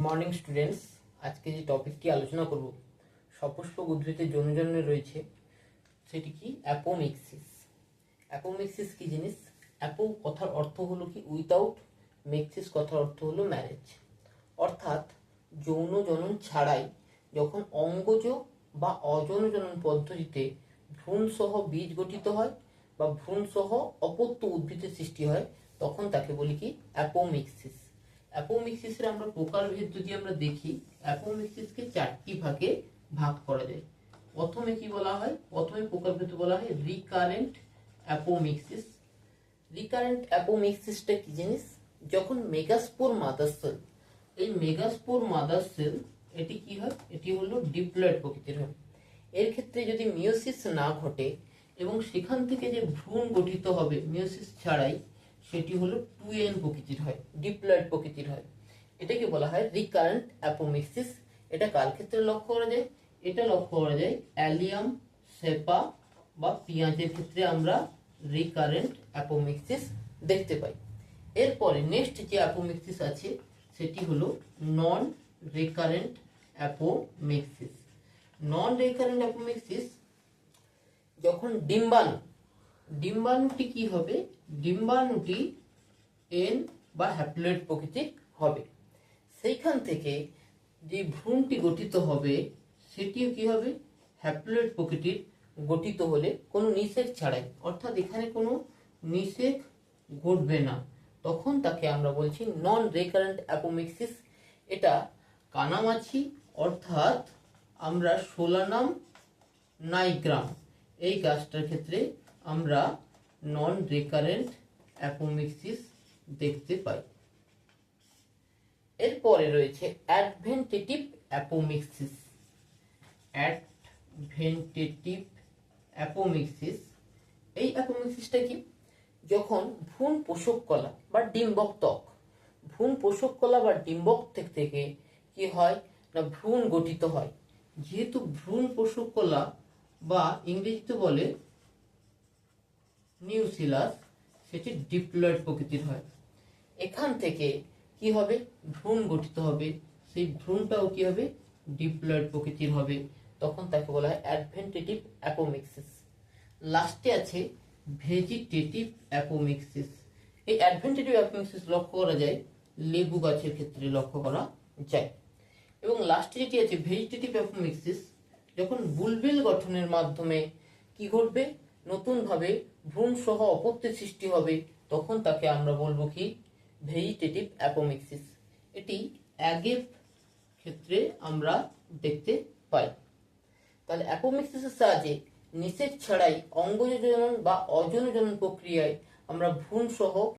Morning students. আজকে যে টপিকটি আলোচনা করব সপুষ্পক উদ্ভিদের যৌনজন্মে রয়েছে, সেটি কি অ্যাপোমিক্সিস। অ্যাপোমিক্সিস কি জিনিস? অ্যাপো কথার অর্থ হলো কি উইথাউট, মিক্সিস কথার অর্থ হলো ম্যারেজ। অর্থাৎ যৌন জনন ছাড়াই যখন অঙ্গজ বা অযৌন জনন পদ্ধতিতে ভ্রূণ সহ বীজ গঠিত হয় বা ভ্রূণ সহ অপত্য উদ্ভিদের সৃষ্টি হয়, তখন তাকে বলি কি অ্যাপোমিক্সিস। অ্যাপোমিক্সিসের আমরা প্রকারভেদ যদি আমরা দেখি, অ্যাপোমিক্সিসকে চারটি ভাগে ভাগ করা যায়। প্রথমে কি বলা হয়? প্রথমে প্রকারভেদ বলা হয় রিকারেন্ট অ্যাপোমিক্সিস। রিকারেন্ট অ্যাপোমিক্সিসটা কি জিনিস? যখন মেগাস্পোর মাদার সেল, এই মেগাস্পোর মাদার সেল এটি কি হয়? এটি হলো ডিপ্লয়েড প্রকৃতির হয়। এর ক্ষেত্রে যদি মিওসিস না ঘটে এবং সেখান থেকে যে ভ্রূণ গঠিত হবে মিওসিস ছাড়াই, সেটি হলো 2n প্রকৃতির হয়, ডিপ্লয়েড প্রকৃতির হয়। এটাকে বলা হয় রিকারেন্ট অ্যাপোমিক্সিস। এটা কার ক্ষেত্রে লক্ষ্য করা যায়? এটা লক্ষ্য করা যায় অ্যালিয়াম, সেপা বা পেঁয়াজের ক্ষেত্রে আমরা রিকারেন্ট অ্যাপোমিক্সিস দেখতে পাই। এরপরে নেক্সট যে অ্যাপোমিক্সিস আছে সেটি হলো নন রিকারেন্ট অ্যাপোমিক্সিস। নন রিকারেন্ট অ্যাপোমিক্সিস যখন ডিম্বাণুটি কি হবে? ডিম্বাণুটি এন বা হ্যাপ্লয়েড প্রকৃতির হবে। সেইখান থেকে যে ভ্রূণটি গঠিত হবে সেটিও কি হবে? হ্যাপ্লয়েড প্রকৃতির গঠিত হলে কোনো নিষেক ছাড়াই, অর্থাৎ এখানে কোনো নিষেক ঘটবে না, তখন তাকে আমরা বলছি নন রিকারেন্ট অ্যাপোমিক্সিস। এটা কানামাছি অর্থাৎ আমরা সোলানাম নাইগ্রাম এই গাছটার ক্ষেত্রে আমরা নন রিকারেন্ট অ্যাপোমিক্সিস দেখতে পাই। এরপরে রয়েছে অ্যাডভেন্টেটিভ অ্যাপোমিক্সিস। অ্যাডভেন্টেটিভ অ্যাপোমিক্সিস, এই অ্যাপোমিক্সিসটা কি? যখন ভ্রূণ পোষক কলা বা ডিম্বক ত্বক, ভ্রূণ পোষক কলা বা ডিম্বক থেকে কি হয় না ভ্রূণ গঠিত হয়। যেহেতু ভ্রূণ পোষক কলা বা ইংরেজিতে বলে নিউসিলাস, সেটি ডিপ্লয়েড প্রকৃতির হয়। এখান থেকে কি হবে? ভ্রূণ গঠিত হবে, সেই ভ্রূণটাও কি হবে? ডিপ্লয়েড প্রকৃতির হবে, তখন তাকে বলা হয় অ্যাডভেন্টেটিভ অ্যাপোমিক্সিস। লাস্টে আছে ভেজিটেটিভ অ্যাপোমিক্সিস। এই অ্যাডভেন্টেটিভ অ্যাপোমিক্সিস লক্ষ্য করা যায় লেবু গাছের ক্ষেত্রে লক্ষ্য করা যায়। এবং লাস্টে যেটি আছে ভেজিটেটিভ অ্যাপোমিক্সিস, যখন বুলবিল গঠনের মাধ্যমে কি ঘটবে? নতুন ভাবে ভ্রূণ সহ অপত্যের সৃষ্টি হবে, তখন তাকে আমরা বলবো কি ভেজিটেটিভ অ্যাপোমিক্সিস। এটি অ্যাগেভ ক্ষেত্রে আমরা দেখতে পাই। তাহলে অ্যাপোমিক্সিসের সাহায্যে নিষেক ছাড়াই অঙ্গজ জনন বা অযৌন জনন প্রক্রিয়ায় আমরা ভ্রূণ সহ